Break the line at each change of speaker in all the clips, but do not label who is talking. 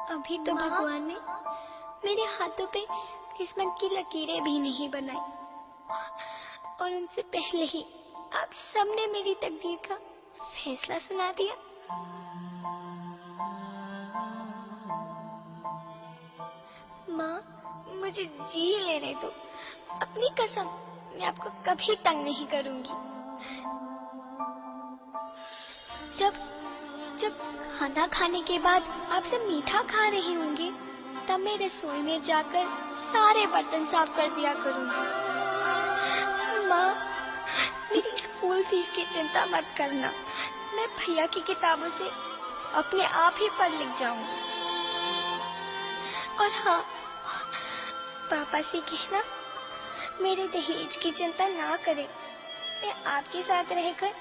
अभी तो भगवान ने मेरे हाथों पे किस्मत की लकीरें भी नहीं बनाई, और उनसे पहले ही आप सबने मेरी तकदीर का फैसला सुना दिया। माँ, मुझे जी लेने दो। अपनी कसम, मैं आपको कभी तंग नहीं करूंगी। जब जब खाना खाने के बाद आप सब मीठा खा रहे होंगे, तब मैं रसोई में जाकर सारे बर्तन साफ कर दिया करूंगी। माँ, मेरी स्कूल फीस की चिंता मत करना। मैं भैया की किताबों से अपने आप ही पढ़ लिख जाऊंगी। और हाँ, पापा से कहना मेरे दहेज की चिंता ना करें। मैं आपके साथ रहकर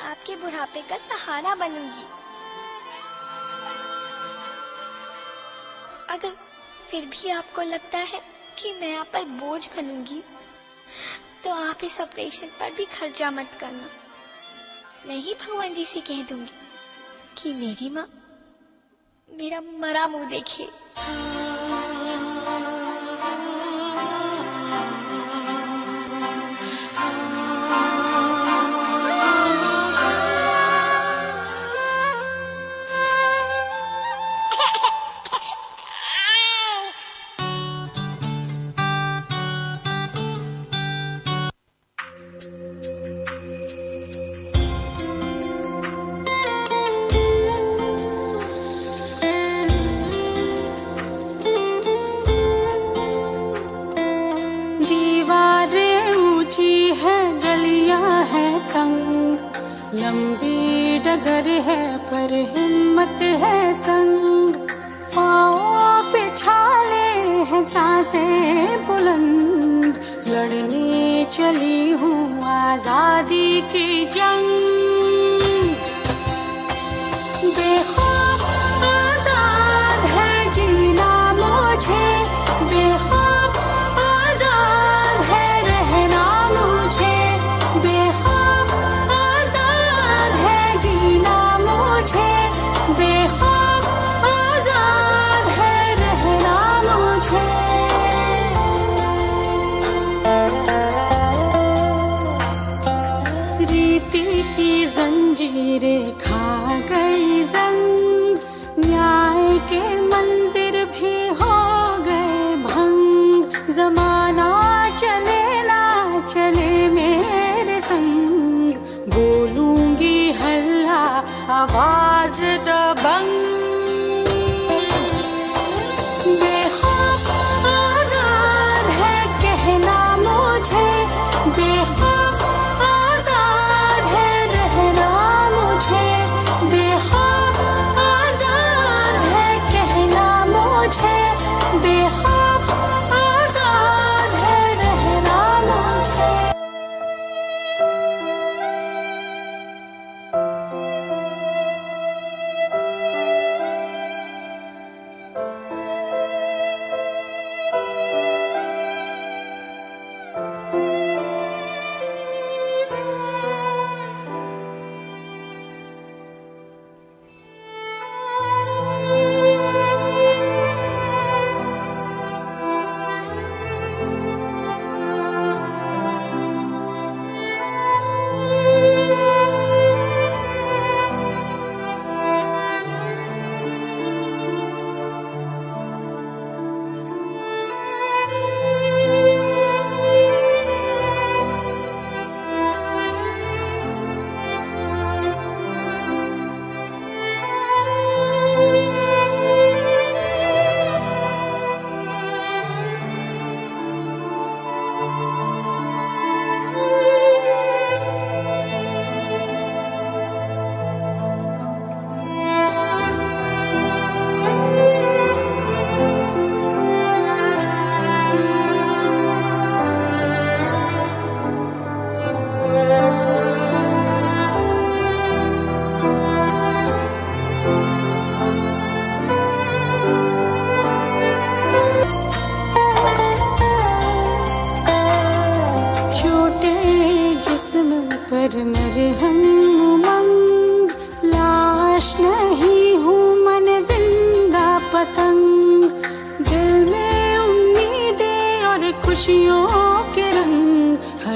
आपके बुढ़ापे का सहारा बनूंगी। अगर फिर भी आपको लगता है कि मैं आप पर बोझ बनूंगी, तो आप इस ऑपरेशन पर भी खर्चा मत करना। मैं ही भगवान जी से कह दूंगी कि मेरी माँ मेरा मरा मुंह देखे।
लंबी डगर है पर हिम्मत है संग, पाँव पे छाले हैं सांसें बुलंद, लड़ने चली हूँ आजादी की जंग। बेखौफ आजाद है जीना मुझे, बेखौफ आजाद है रहना मुझे, बेखौफ आजाद है जीना मुझे, बेखौफ आजाद है रहना मुझे। रीति की जंजीरें खा गई जंग, न्याय के मंदिर भी हो गए भंग, जमाना चले ना चले मेरे संग, बोलूंगी हल्ला आवाज दबंग। बेखौफ आजाद है कहना मुझे, बेखौफ आजाद है रहना मुझे, बेखौफ आजाद है कहना मुझे, बेखौफ आजाद है रहना मुझे।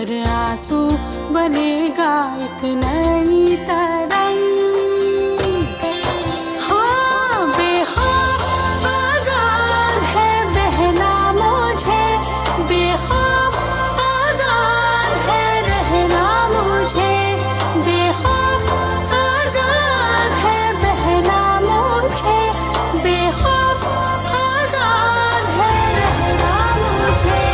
हर आंसू बनेगा एक नई तरंग। हाँ बेखौफ आजाद है बहना मुझे, बेखौफ आजाद है रहना मुझे, बेखौफ आजाद है बहना मुझे, बेखौफ आजाद है रहना मुझे।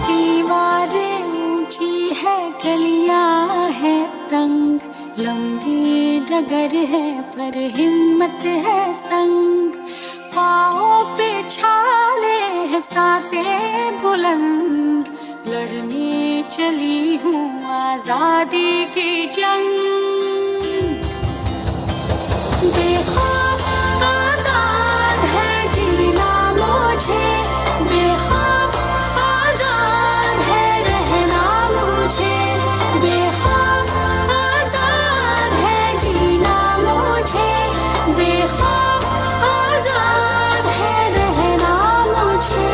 दीवारें ऊंची है, गलियां है तंग, लंबी डगर है पर हिम्मत है संग, पाँवों पे छाले है सांसें बुलंद, लड़ने चली हूँ आजादी की जंग। बेखौफ आजाद है जीना मुझे, बेखौफ आजाद है रहना मुझे, बेखौफ आजाद है जीना मुझे, बेखौफ आजाद है रहना मुझे।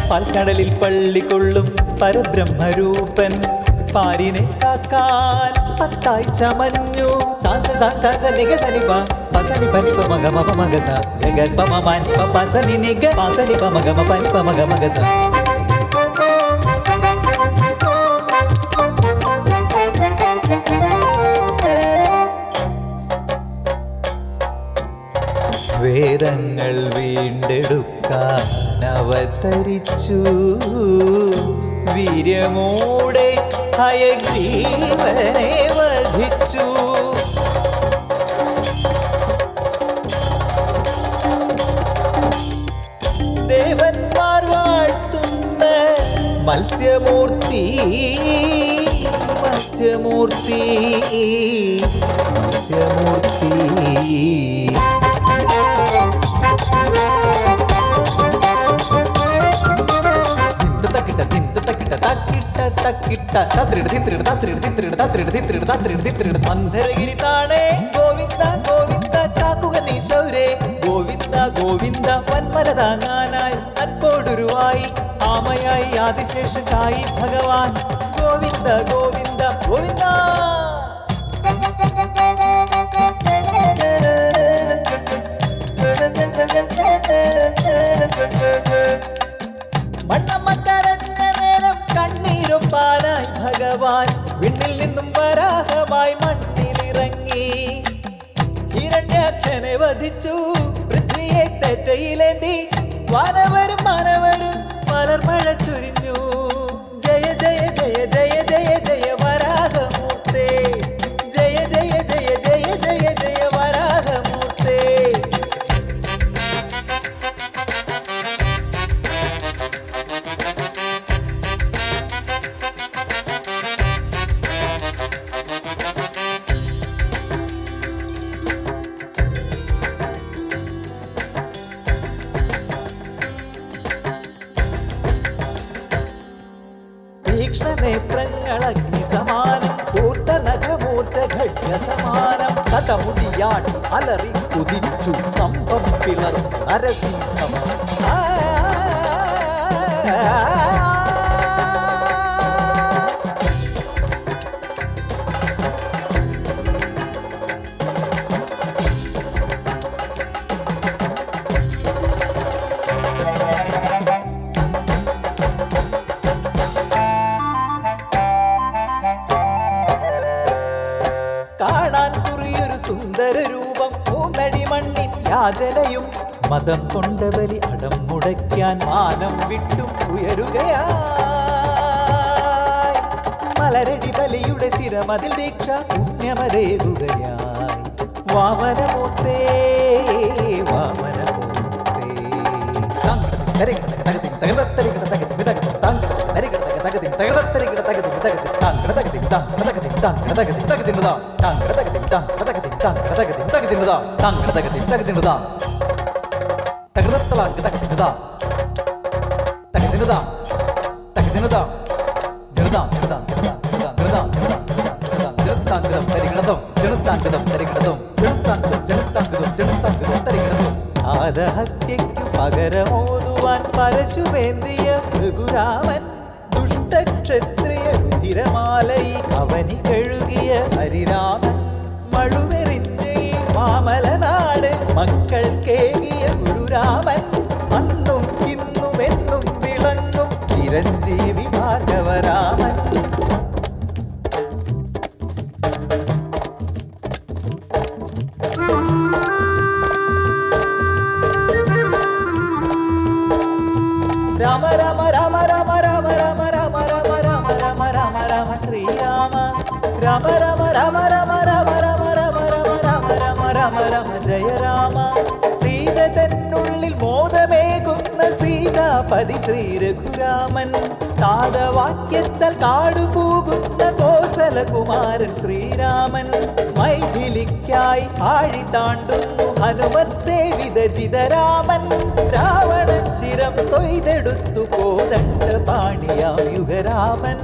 പാൽക്കടലിൽ പള്ളികൊള്ളും പരബ്രഹ്മരൂപൻ പാരിനെ കാക്കാൻ പത്തായി ചമഞ്ഞു. സാസ സാസ നിഗ സനിപ പസനി പനിപ മഗ മപ മഗസ ഗഗ പമ മനിപ പസനി നിഗ പസനി പ മഗ മ പനിപ മഗ മഗസ. വേദങ്ങൾ വീണ്ടെടുക്കാൻ അവതരിച്ചു, വീര്യമോടെ ഹയഗ്രീവനെ വധിച്ചു. ദേവന്മാർ വാഴ്ത്തുന്ന മത്സ്യമൂർത്തി, മത്സ്യമൂർത്തി, മത്സ്യമൂർത്തി. മന്ധരഗിരി താണേ ഗോവിന്ദ ഗോവിന്ദ കാക്കുക നീ ശൗരേ, ഗോവിന്ദ ഗോവിന്ദ വന്മല താങ്ങാനായി അൻപോടുരുവായി ആമയായി ആദിശേഷ സായി ഭഗവാൻ. ഗോവിന്ദ ഗോവിന്ദ ഗോവിന്ദ. മണ്ണമ്മ കരഞ്ഞ നേരം കണ്ണീരൊപ്പാനായി ഭഗവാൻ വിണ്ണിൽ നിന്നും വരാഹമായി മണ്ണിലിറങ്ങി. ഹിരണ്യാക്ഷനെ വധിച്ചു, പൃഥ്വിയെ തെറ്റയിലേന്തി വാനവരും മാനവരും മലർമഴ ചൊരിഞ്ഞു. ജയ ജയ ജയ ജയ ജയ ജയ വരാഹമൂർത്തേ, ജയ ജയ ജയ ജയ ജയ ജയ വരാഹമൂർത്തേ. അലറി കുതിച്ചു കമ്പം പിളർന്നു നരസിംഹം. കാണാൻ കുറിയൊരു സുന്ദര രൂപം, മൂന്നടി മണ്ണിൻ യാചനയും മതം കൊണ്ട ബലി അടം മുടയ്ക്കാൻ മാനം വിട്ടും ഉയരുകയായി. മലരടി ബലിയുടെ ശിരമതിൽ ദീക്ഷ പുണ്യമതേകുകയായി. വാമനമൂർത്തേ വാമനമൂർത്തേ ആദഹത്യയ്ക്കു പകരമോതുവാൻ പരശുവേന്ദിയ ഭൃഗുരാമൻ ദുഷ്ടക്ഷത്രിയ രുധിരമാലയി അവനി കഴുകിയ ഹരിരാമൻ മഴുവെറിഞ്ഞ് ഈ മാമലനാട് മക്കൾ കേകിയ ഗുരുരാമൻ അന്നും ഇന്നും എന്നും വിളങ്ങും ചിരഞ്ജീവി ഭാർഗവരാമൻ. രാമ രാമ രാമ രാമ രാമ രാമ രാമ രാമ രാമ രാമ രാമ രാമ ശ്രീരാമ രാമ രാമ രാമ രാമ രാമ രാമ രാമ രാമ രാമ രാമ രാമ രാമ ജയ രാമ. സീത തന്നുള്ളിൽ മോദമേകുന്ന സീതാപതി ശ്രീ രഘുരാമൻ, താതവാക്യത്താൽ കാടുപോകുന്ന കോസലകുമാരൻ ശ്രീരാമൻ. മൈഥിലിക്കായി ആഴി താണ്ടുന്നു ഹനുമത് സേവിത ജിതരാമൻ. രാവണ ശിരം കൊയ്തെടുത്തു കോദണ്ഡ പാണിയാം യുഗരാമൻ.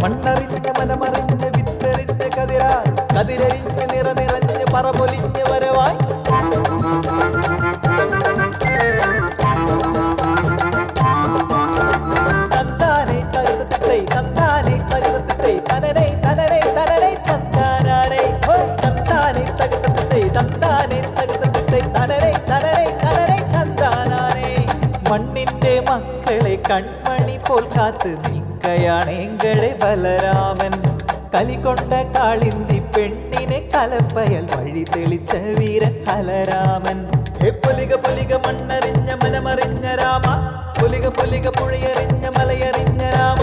മണ്ണറിഞ്ഞ മനമറിഞ്ഞ വിത്തെറിഞ്ഞ കതിരായി, കതിരറിഞ്ഞ് നിറഞ്ഞ് പറപൊലിഞ്ഞ് വരവായി. തന്താനെ തകർത്തൈ തന്താനെ തകർത്തൈ തനനെ തനനെ തനനെ തന്താനാനെ തന്താനെ തകർത്തൈ തന്താനെ തകർത്തൈ തനനെ തനനെ തനനെ തന്താനാനെ. മണ്ണിന്റെ മക്കളെ കൺമണി പോൽ കാത്ത് നിൽക്കയാണെങ്കളെ ബലരാമൻ. കലികൊണ്ട കാളിന്തി പെണ്ണിനെ കലപ്പയൽ വഴി തെളിച്ച വീരൻ ബലരാമൻ. പൊലിക പൊലിക മണ്ണറിഞ്ഞ മനമറിഞ്ഞ രാമ, പൊലിക പൊലിക പുഴയറിഞ്ഞ മലയറിഞ്ഞ രാമ.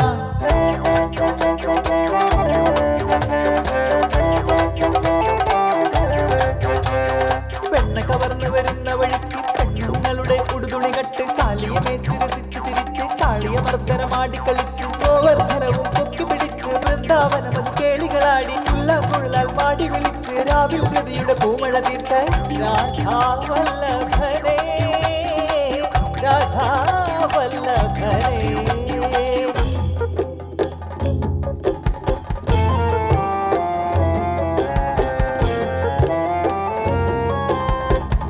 പെണ്ണ കവർന്നു വരുന്ന വഴിക്ക് പെണ്ണുങ്ങളുടെ ഉടുതുണി കട്ട് കാളിയമേച്ചു രസിച്ച് ചിരിച്ച് കാളിയ മർദ്ദനമാടിക്കളിച്ച് ഗോവർദ്ധനവും പൊക്കി പിടിച്ച് വൃന്ദാവനമത് കേളികളാടി ഉല്ലാകുഴലാൽ പാടി വിളിച്ച് രാവിൽ ഗതിയുടെ പൂമഴ തീർത്ത രാധാവല്ലഭനേ രാധാവല്ലഭനേ.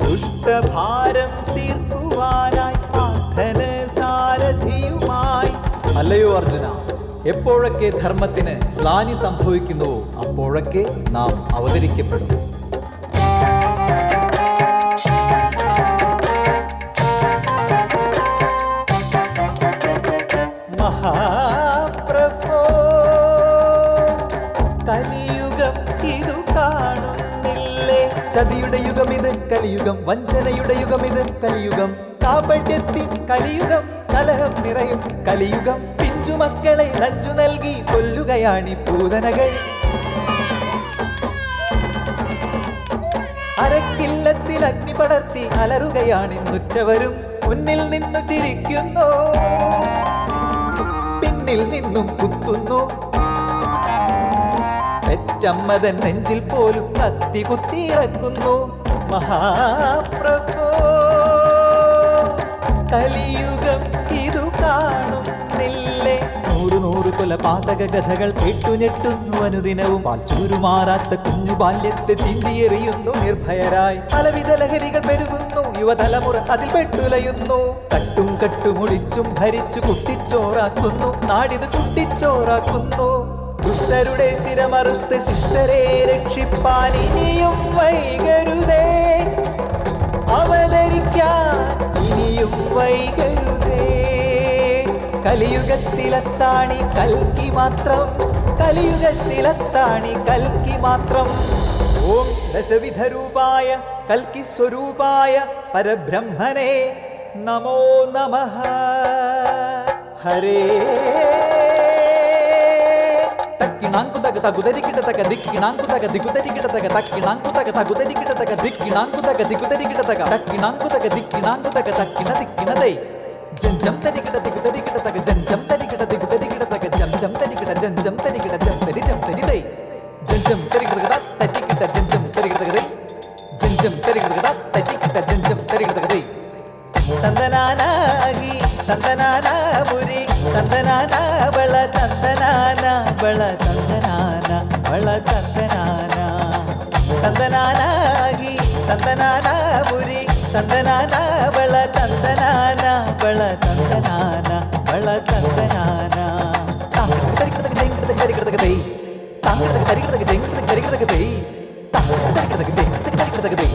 ദുഷ്ടഭാരം തീർക്കുവാനായി പാർത്ഥന സാരഥിയുമായി. അല്ലയോ അർജുന, എപ്പോഴൊക്കെ ധർമ്മത്തിന് ഗ്ലാനി സംഭവിക്കുന്നുവോ അപ്പോഴൊക്കെ നാം അവതരിക്കപ്പെടും. മഹാപ്രഭോ കലിയുഗം ഇതു കാണുന്നില്ലേ? ചതിയുടെ യുഗമിത് കലിയുഗം, വഞ്ചനയുടെ യുഗമിത് കലിയുഗം, കാപട്യത്തിൻ കലിയുഗം, കലഹം നിറയും കലിയുഗം. പിഞ്ചുമക്കളെ നഞ്ചു നൽകി കൊല്ലുകയാണി പൂതനകൾ. അരക്കില്ലത്തിൽ അഗ്നി പടർത്തി അലറുകയാണിന്നുറ്റവരും. മുന്നിൽ നിന്നു ചിരിക്കുന്നു, പിന്നിൽ നിന്നും കുത്തുന്നു. പെറ്റമ്മതൻ നെഞ്ചിൽ പോലും കത്തി കുത്തിയിറക്കുന്നു. മഹാപ്രഭോ കലിയുഗം ഇതു കാണുന്നില്ലേ? 100 നൂറ് കൊലപാതക കഥകൾ കേട്ടുഞെട്ടുന്നു അനുദിനവും പാൽച്ചൂരുമാറാത്ത കുഞ്ഞു ബാല്യത്തെ ചിന്തിയെറിയുന്നു നിർഭയരായി പലവിധ ലഹരികൾ പെരുകുന്നു യുവതലമുറ അതിൽ പെട്ടുലയുന്നു കട്ടും കട്ടുമുടിച്ചും ഭരിച്ചു കുട്ടിച്ചോറാക്കുന്നു നാടിത് കുട്ടിച്ചോറാക്കുന്നു ദുഷ്ടരുടെ ശിരമറുത്ത് ശിഷ്ടരെ രക്ഷിപ്പാൻ ഇനിയും വൈകരുതേ അവതരിക്കാൻ ഇനിയും വൈകരുതേ കലിയുഗത്തിലെത്താണി കൽക്കി മാത്രം കലിയുഗത്തിലെത്താണി കൽക്കി മാത്രം ഓം ദശവിധരൂപായ കൽക്കി സ്വരൂപായ പരബ്രഹ്മണേ നമോ നമഃ ഹരേ തക്കിണാങ്കുതക തകുതരികിടതക ദിക്കിണാങ്കുതക ദികുതരികിടതക തക്കിണാങ്കുതക തകുതരികിടതക ദിക്കിണാങ്കുതക ദികുതരികിടതക തക്കിണാങ്കുതക ദിക്കിണാങ്കുതക തക്കിണ ദിക്കിണതൈ ജംജം തരികിട ദികുതരികിടതക ജംജം തരികിട ദികുതരികിടതക ജംജം തരികിട ജംജം തരികിട ജം തരിതൈ ജംജം തരികിടതക തരികിട ജംജം തരികിടതകതൈ ജംജം തരികിടതക തരികിട ജംജം തരികിടതകതൈ തന്ദനാനാഗി തന്ദനാനാപുരി തന്ദനാന ബള തന്ദനാന ബള തന്ദനാന ബള തന്ദനാന തന്ദനാനാഗി തന്ദനാനാപുരി തന്ദനാന ബള തന്ദനാന ബള തന്ദനാന ബള തന്ദനാന താങ്കടക ജെങ്കടക തരികിടതകതൈ താങ്കടക തരികിടതക ജെങ്കടക തരികിടതകതൈ താങ്കടക തരികിടതക ജെങ്കടക തരികിടതകതൈ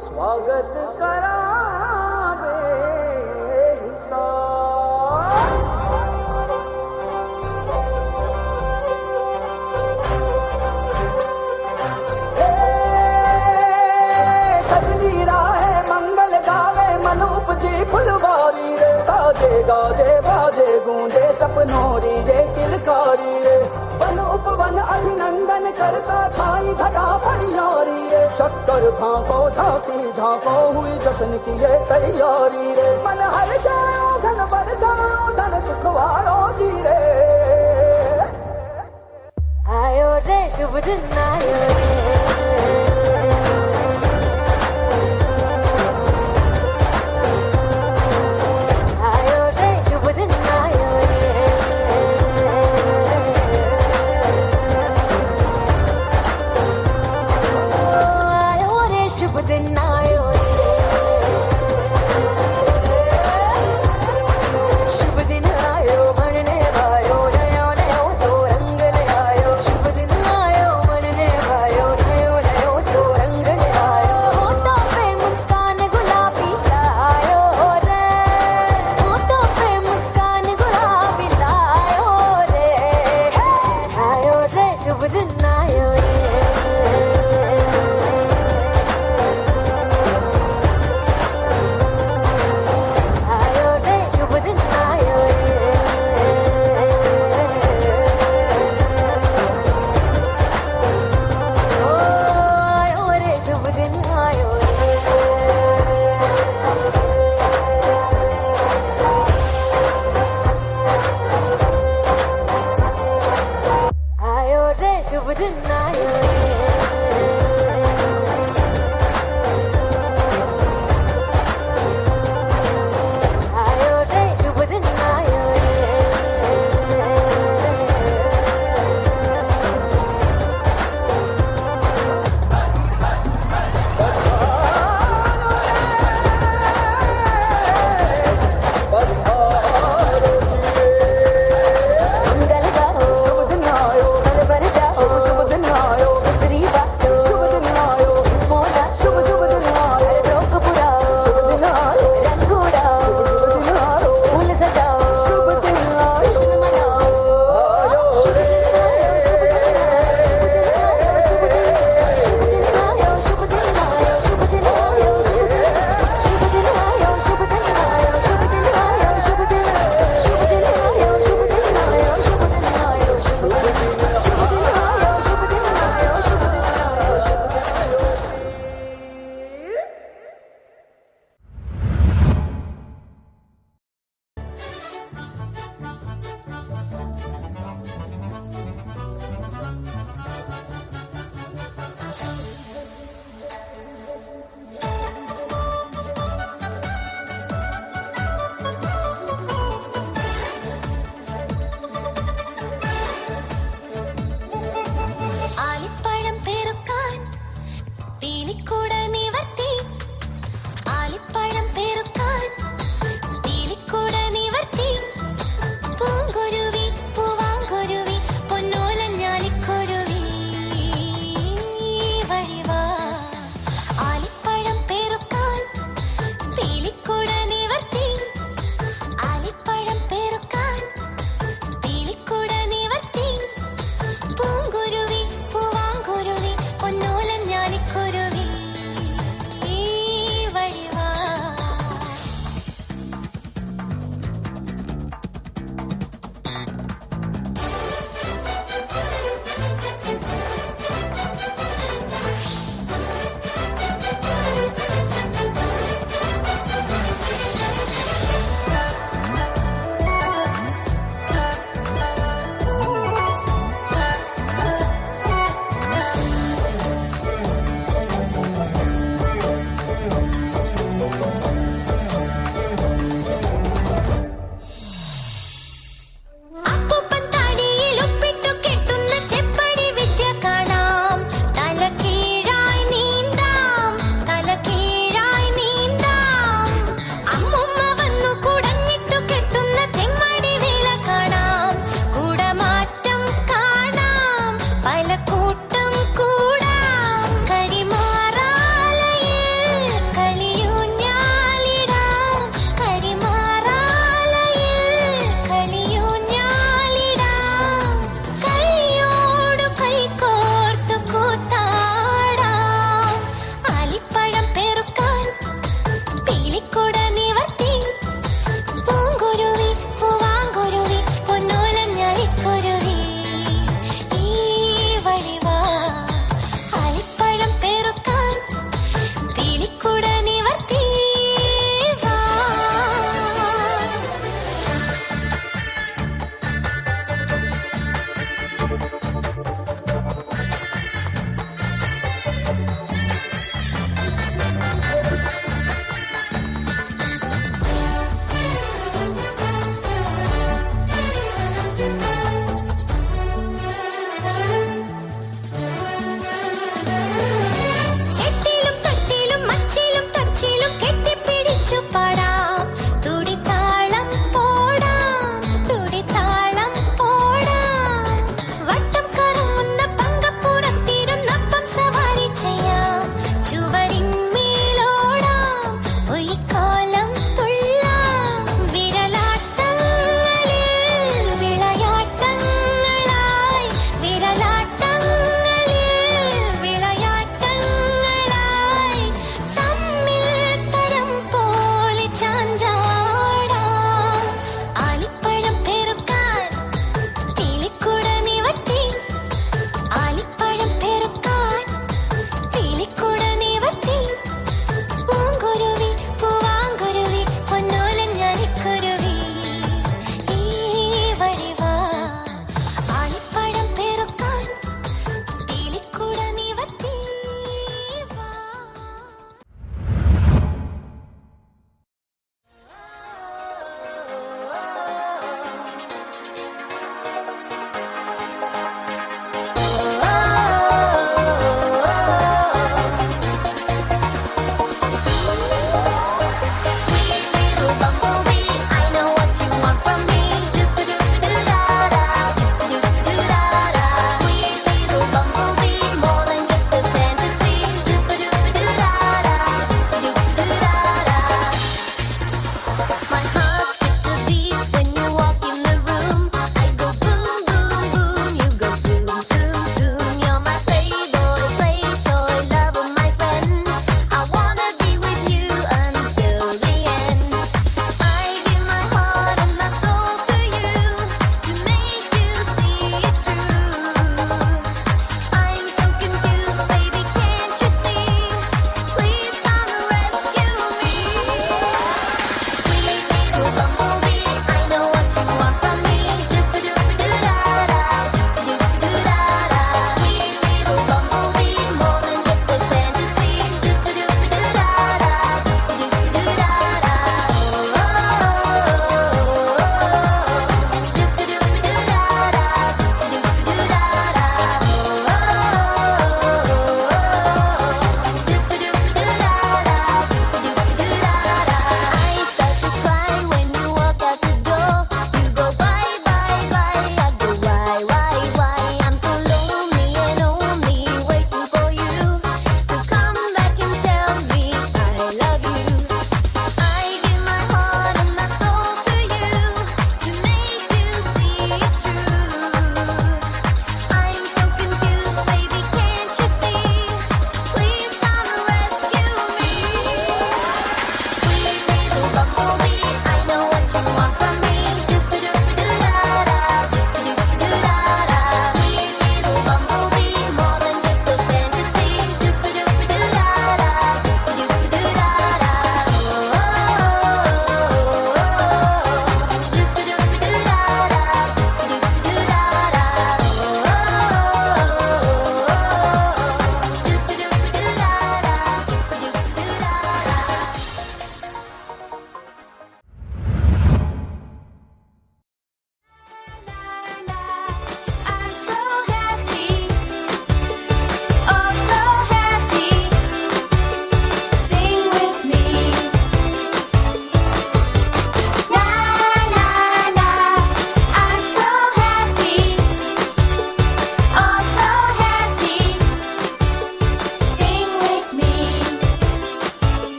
स्वागत करावे हिसाब ये किलकारी रे वन उपवन अभिनंदन करता छाई घटा परियारी रे शक्कर भाको झांकी झांको हुई जश्न की ये तैयारी रे मन हर जाओ धन बरसाओ धन सुखवारो जी रे
आयो रे शुभ दिन आयो रे आयो रे शुभ दिन आयो रे आयो रे शुभ दिन आयो रे शुभ दिन आयो बनने वायो नयो नयो सो रंग ले आयो शुभ दिन आयो बनने वायो नयो नयो सो रंग ले आयो होठों पे मुस्कान गुलाबी लायो रे होठों पे मुस्कान गुलाबी लायो रे आयो रे शुभ दिन आयो रे आयो रे शुभ दिन आयो रे ओ आयो रे शुभ दिन आयो रे आयो रे शुभ दिन आयो रे आयो रे शुभ दिन आयो रे मंगल गाओ
शुभ दिन आयो
बल बल जाओ
शुभ दिन आयो
मिस्री बातो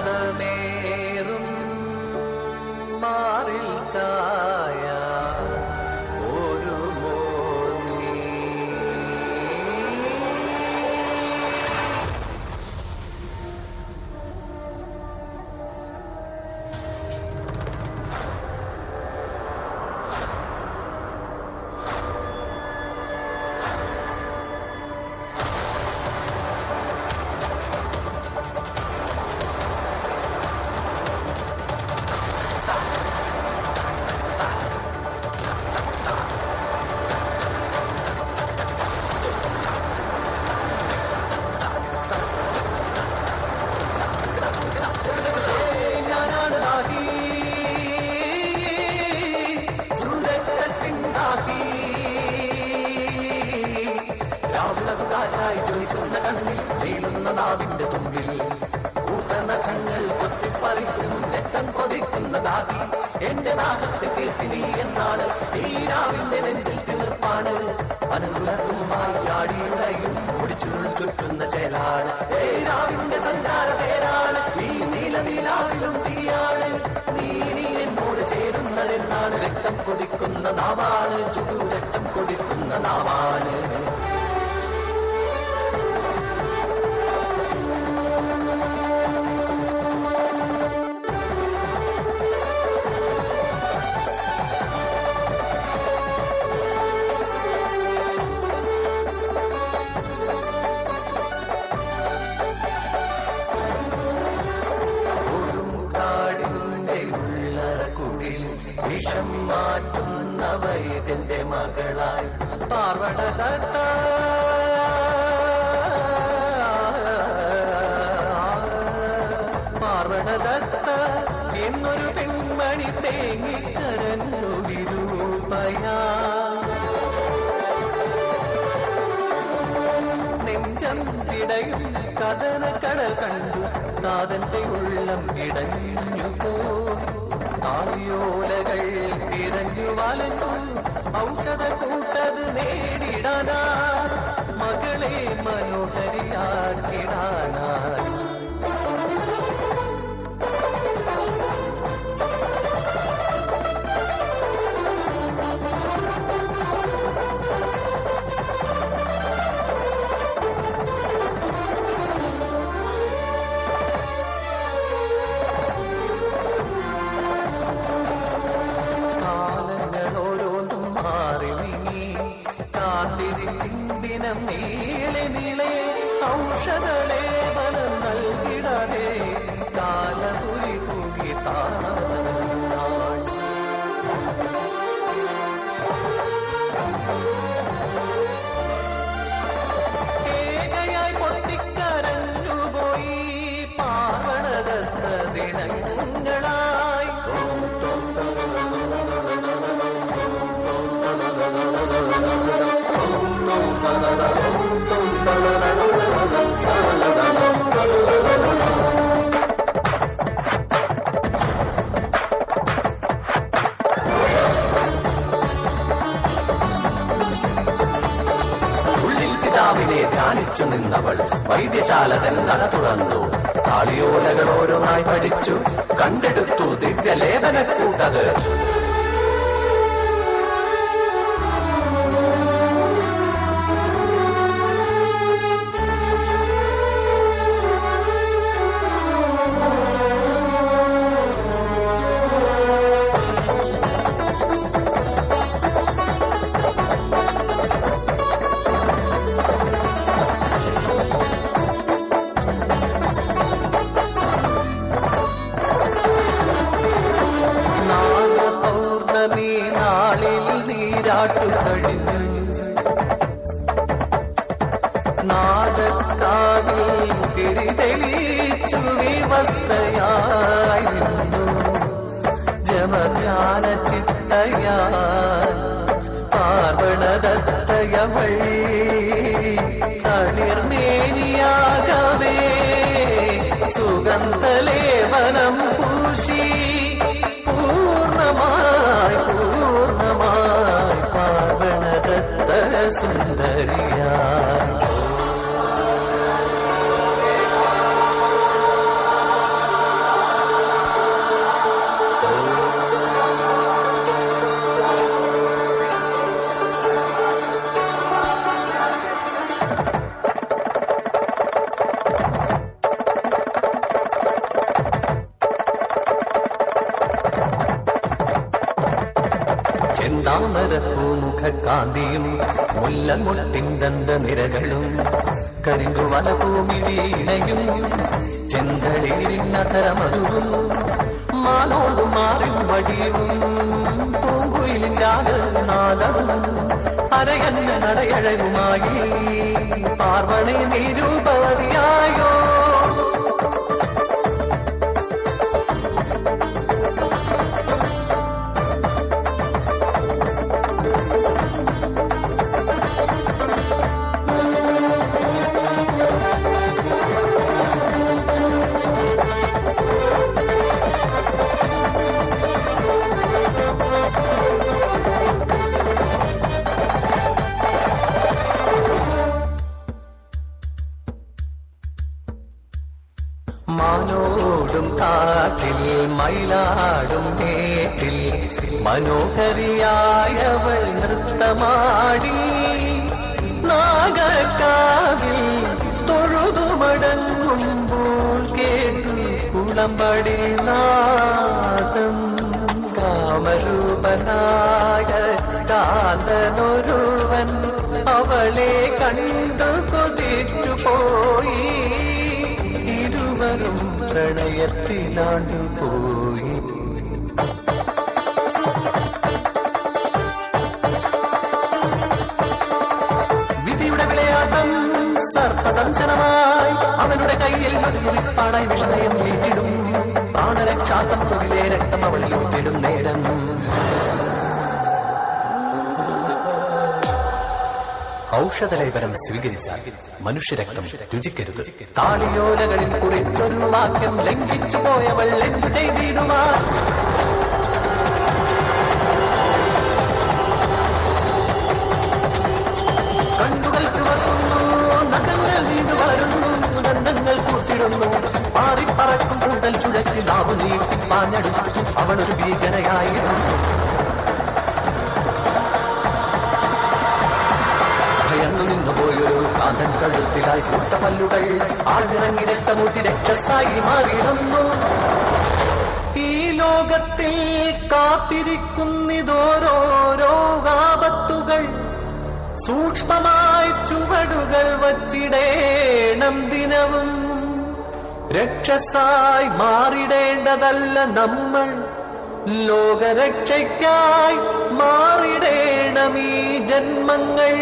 ചന്തമേറും മാറിൽ ചായ ഒരു മോനി നാവിന്റെ തുമ്പിൽ കൂട്ടനഖങ്ങൾ കൊത്തിപ്പറിക്കും രക്തം കൊതിക്കുന്ന ദാഹി എന്റെ നാഗത്തെ തീർത്തിനി എന്നാണ് ഈ രാവിന്റെ നെഞ്ചിൽ തിമിർപ്പാണ് അനുകുലത്തുമായി ആടിയുടയും മുടിച്ചുരുൾ ചുറ്റുന്ന ചേലാണ് ഈ രാവിന്റെ സഞ്ചാര പേരാണ് ഈ നീലനീലാവിലും തീയാണ് നീ എന്നോട് ചേരുന്നതെന്നാണ് രക്തം കൊതിക്കുന്ന നാവാണ് ചുടു രക്തം കൊതിക്കുന്ന നാവാണ് വിഷം മാറ്റുന്ന വൈദ്യന്റെ മകളായി പാർവണദത്ത എന്നൊരു പെൺമണി തേങ്ങിക്കരഞ്ഞു വിരൂപയാ നെഞ്ചം ഇടയും കഥന കടൽ കണ്ടു താതന്റെ ഉള്ളം ഇടഞ്ഞു പോ താളിയോലകൾ തിരഞ്ഞു വലഞ്ഞു ഔഷധ കൂട്ടത് നേടിടാനാ മകളെ മനോഹരിയാക്കിടാനാ ദിനം നീളെ നീളെ ഔഷധളെ വനം നൽകിടേ കാലപുരി പൂകി ഏകയായി പൊട്ടിക്കരഞ്ഞുപോയി പാവണദത്ത ദിനങ്ങളായി പിതാവിനെ ധ്യാനിച്ചു നിന്നവൾ വൈദ്യശാല നട തുറന്നു താളിയോലകൾ ഓരോന്നായി പഠിച്ചു കണ്ടെടുത്തു ദിവ്യലേപനക്കൂട്ടത് കാവിൽ തിരിതെളിച്ചു വിവസ്ത്രയായി നിന്നു ജമധ്യാന ചിത്തയായി പാർവണദത്തയവൾ തളിർമേനിയാകവേ സുഗന്ധലേവനം പൂശി പൂർണ്ണമായി പാർവണദത്ത സുന്ദരിയായി ചെന്താമരപ്പൂമുഖക്കാന്തിയും മുല്ലമുട്ടിന്തന്ത നിരകളും കരിങ്കുവലഭൂമിഴയും ചെന്തളിരിന്നതരമതുവും മാനോടും മാറിൻ വടിയും പൂങ്കുയിലിന്റെ ആകനാദവും അരയന്ന നടയഴകുമായി പാർവണി നിരൂപവതിയായോ മാനോടും കാറ്റിൽ മയിലാടും നേറ്റിൽ മനോഹരിയായവൾ നൃത്തമാടി നാഗക്കാവിൽ തൊഴുതുമടങ്ങുമ്പോൾ കേട്ടു കുളമ്പടി നാദം കാമരൂപനായ കാന്തനൊരുവൻ അവളെ കണ്ടു കൊതിച്ചു പോയി ഇരുവരും പ്രണയത്തിലാണ്ടുപോയി വിധിയുടെ വിളയാട്ടം സർപ്പദംശനമായി അവനുടെ കയ്യിൽ മധുരിപ്പാടായി വിഷമയം നീട്ടിടും പ്രാണരക്ഷാർത്ഥം തൊഴിലെ രക്തം അവളിൽ ഊറ്റിടും നേരം ഔഷധലേപനം സ്വീകരിച്ചാൽ മനുഷ്യരക്തം രുചിക്കരുത് താളിയോലകളിൽ കുറിച്ചൊരു വാക്യം ലംഘിച്ചു പോയവൾ എന്തു ചെയ്തിടുവാൻ കണ്ണുകൾ ചുവക്കുന്നു നഖങ്ങൾ വീണ്ടു വളരുന്നു ദന്തങ്ങൾ കൂട്ടിടുന്നു പാറിപ്പറക്കും കൂട്ടൽ ചുഴറ്റി നാവു നീട്ടി പാഞ്ഞെടുത്തു അവളൊരു ഭീകരയായിരുന്നു ഭയന്നു നിന്നുപോയൊരു കാന്തൻ കഴുത്തിലായി കൂട്ടപ്പല്ലുകൾ ആഴ്ന്നിറങ്ങി രക്തമൂട്ടി രക്ഷസായി മാറിയിടുന്നു ഈ ലോകത്തിൽ കാത്തിരിക്കുന്നിതോരോരോ ആപത്തുകൾ സൂക്ഷ്മമായി ചുവടുകൾ വച്ചിടേണം ദിനവും രക്ഷസായി മാറിടേണ്ടതല്ല നമ്മൾ ലോകരക്ഷയ്ക്കായി മാറിടേണം ഈ ജന്മങ്ങൾ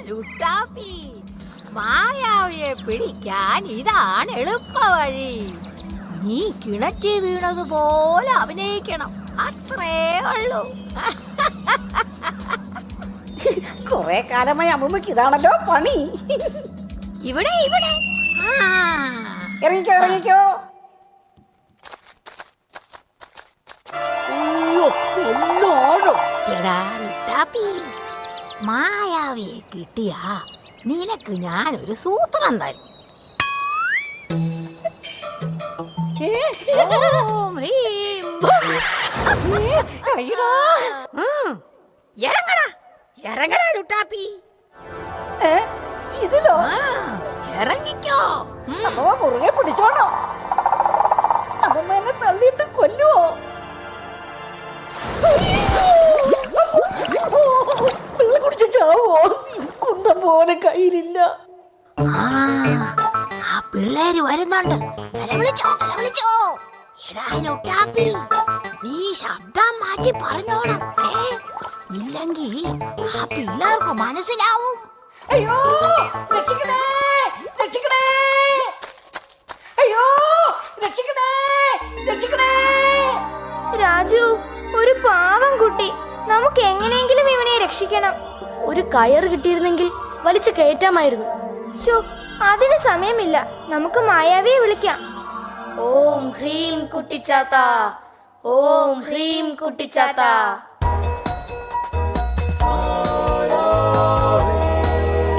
ലുട്ടാപ്പി, മായാവിയെ പിടിക്കാൻ ഇതാണ് എളുപ്പ വഴി. നീ കിണറ്റി വീണതുപോലെ അഭിനയിക്കണം, അത്രേ ഉള്ളൂ.
കൊറേ കാലമായി അമ്മൂമ്മക്ക് ഇതാണല്ലോ പണി.
ഇവിടെ ഇവിടെ
ഇറങ്ങിക്കോ ഇറങ്ങിക്കോ.
എടാ ലുട്ടാപ്പി, മായാവിയെ കിട്ടിയാ നിനക്ക് ഞാനൊരു സൂത്രം തരും. ഓം ഹ്രീം ഭൂം. ഇറങ്ങടാ ഇറങ്ങടാ ലുട്ടാപ്പി.
ഇതിലോ?
ഇറങ്ങിക്കോ.
അമ്മ മുറുകെ പിടിച്ചോണോ? അമ്മ എന്നെ തള്ളിയിട്ട് കൊല്ലുവോ? വെള്ളം കുടിച്ച് ചാവോ? കുന്തം പോലെ കയ്യിലില്ല.
ആ പിള്ളേര് വരുന്നുണ്ട്. വിളിച്ചോ വിളിച്ചോ. എടാ ലുട്ടാപ്പി, നീ ശബ്ദം മാറ്റി പറഞ്ഞോണം. ഇല്ലെങ്കിൽ ആ പിള്ളേർക്ക് മനസ്സിലാവും.
അയ്യോ രക്ഷിക്കണേ രക്ഷിക്കണേ. അയ്യോ രക്ഷിക്കണേ രക്ഷിക്കണേ.
രാജു, ഒരു പാവം കുട്ടി. നമുക്ക് എങ്ങനെയെങ്കിലും ഇവനെ രക്ഷിക്കണം.
ഒരു കയറ് കിട്ടിയിരുന്നെങ്കിൽ വലിച്ചു കയറ്റാമായിരുന്നു.
ശോ, അതിന് സമയമില്ല. നമുക്ക് മായാവിയെ വിളിക്കാം.
ഓം ഹ്രീം കുട്ടിച്ചാത്ത, ഓം ഹ്രീം കുട്ടിച്ചാത്ത.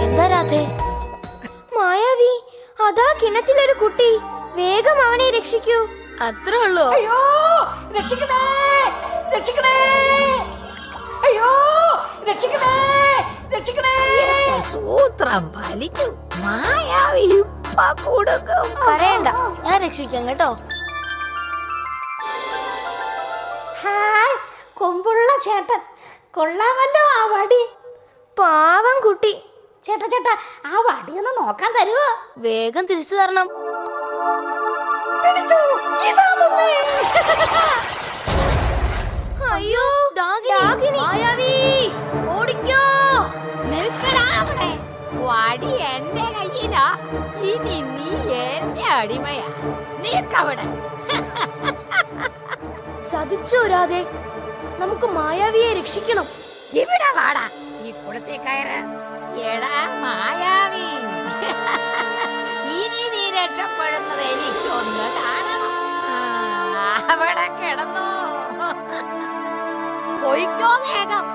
എന്താ രാധേ?
മായാവി, അതാ കിണറ്റിലൊരു കുട്ടി. വേഗം അവനെ രക്ഷിക്കൂ.
അത്രേ ഉള്ളൂ.
അയ്യോ രക്ഷിക്കണേ രക്ഷിക്കണേ. അയ്യോ രക്ഷിക്കണേ രക്ഷിക്കണേ.
സൂത്രം ഫലിച്ചു. മായാവി ഇപ്പ കൊടുക്കും.
കരയണ്ട, ഞാൻ രക്ഷിക്കാം കേട്ടോ.
ഹായ്, കൊമ്പുള്ള ചേട്ടൻ. കൊള്ളാമല്ലോ ആ വടി.
പാവം കുട്ടി.
ചേട്ടാ ചേട്ടാ, ആ വടി ഒന്ന് നോക്കാൻ തരുവോ?
വേഗം തിരിച്ചു തരണം.
പിടിച്ചു. ഇതാ മമ്മി.
അയ്യോ, മായാവി, ഓടിക്കോ.
നിൽക്കടാ അവിടെ. വടി എന്റെ കയ്യിലാ. ഇനി നീ എന്റെ അടിമയാ. നിൽക്കവിടെ.
ചതിച്ചോ രാധേ? നമുക്ക് മായാവിയെ രക്ഷിക്കണം.
ഇവിടെ വാടാ, ഈ കുളത്തെ കയറ്. എടാ മായാവി, ഇനി നീ രക്ഷപ്പെടുന്നത് എനിക്കൊന്ന് കാണണം. അവിടെ കിടന്നു പൊയ്ക്കോ വേഗം.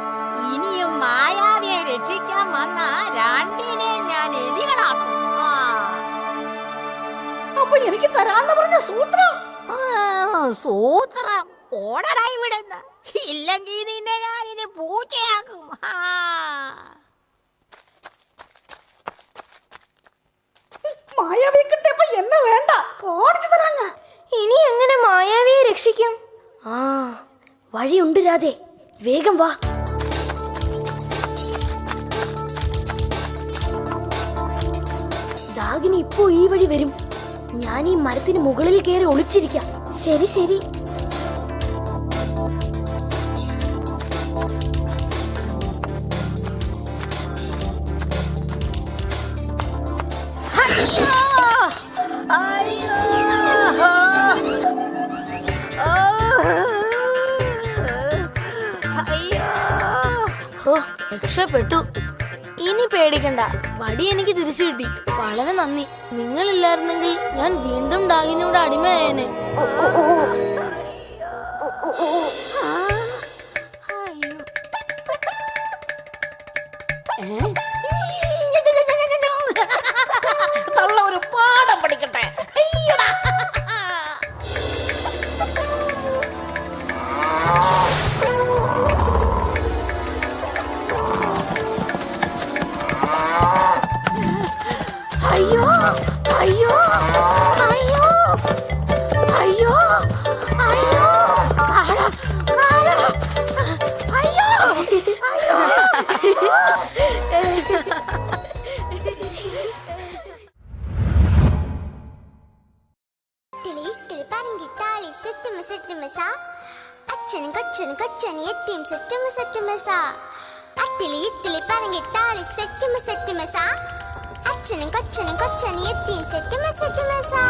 ഇനിയും മായാവിയെ രക്ഷിക്കാൻ വന്ന രണ്ടിനെ ഞാൻ എലികളാക്കും.
അപ്പൊ എനിക്ക് തരാന്ന് പറഞ്ഞ സൂത്രം.
സൂത്രം ഓടടാ ഇവിടുന്ന്. ഇല്ലെങ്കിൽ നിന്നെ ഞാനിനി പൂച്ചയാക്കും.
മായാവിയെ കിട്ടിയപ്പോ എന്നെ വേണ്ട, കാണിച്ചു തരാങ്ങ.
ഇനി എങ്ങനെ മായാവിയെ രക്ഷിക്കും?
ആ വഴിയുണ്ട് രാധേ, വേഗം വാ. ദാഗിനി ഇപ്പോ ഈ വഴി വരും. ഞാൻ ഈ മരത്തിന് മുകളിൽ കയറി ഒളിച്ചിരിക്കാം.
ശരി ശരി.
ഓ, രക്ഷപ്പെട്ടു. ഇനി പേടിക്കണ്ട, വടി എനിക്ക് തിരിച്ചു കിട്ടി. വളരെ നന്ദി. നിങ്ങളില്ലായിരുന്നെങ്കിൽ ഞാൻ വീണ്ടും ഡാഗിനിയുടെ അടിമയായേനെ.
തള്ള ഒരു പാഠം പഠിക്കട്ടെ.
അയ്യോ അയ്യോ അയ്യോ അയ്യോ അയ്യോ. അയ്യോ അയ്യോ.
അച്ഛനും കൊച്ചനും കൊച്ചനും എത്തിയും സെറ്റും സെറ്റും
ഇത്തിലി ഇത്തിലി പറഞ്ഞിട്ടാളി സെറ്റുമസാ അച്ഛനും കൊച്ചനും എത്തി സെറ്റുമസാ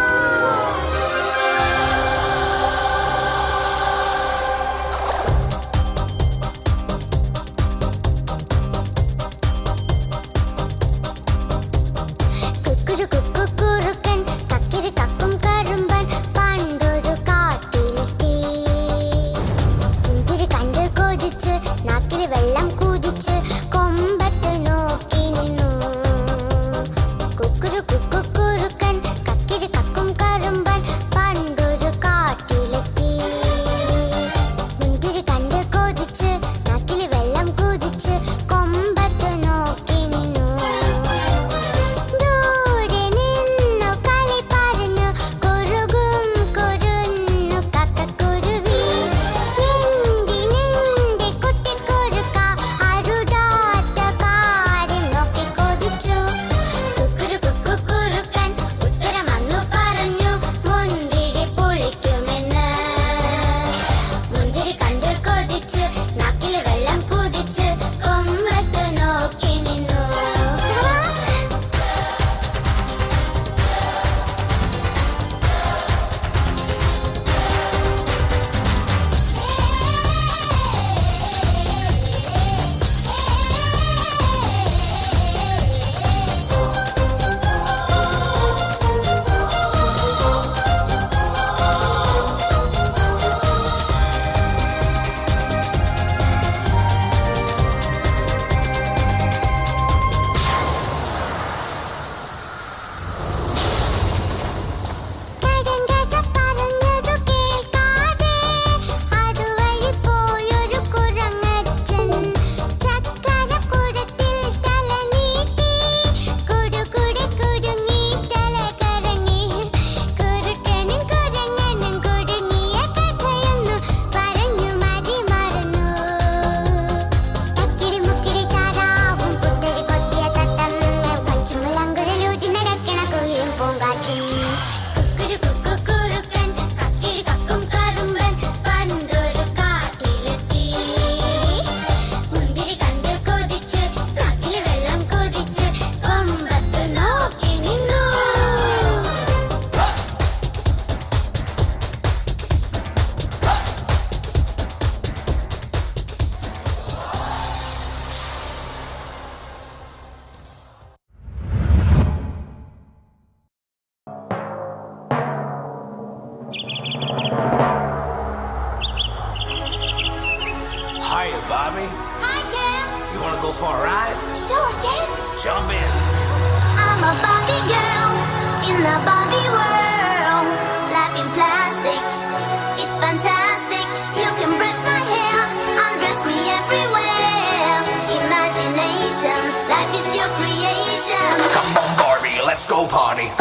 Hiya, Bobby.
Hi, Ken.
You wanna go for a ride?
Sure, Ken.
Jump in.
I'm a Barbie girl in the Barbie world. Life in plastic, it's fantastic. You can brush my hair, undress me everywhere. Imagination, life is your creation.
Come on, Barbie, let's go party.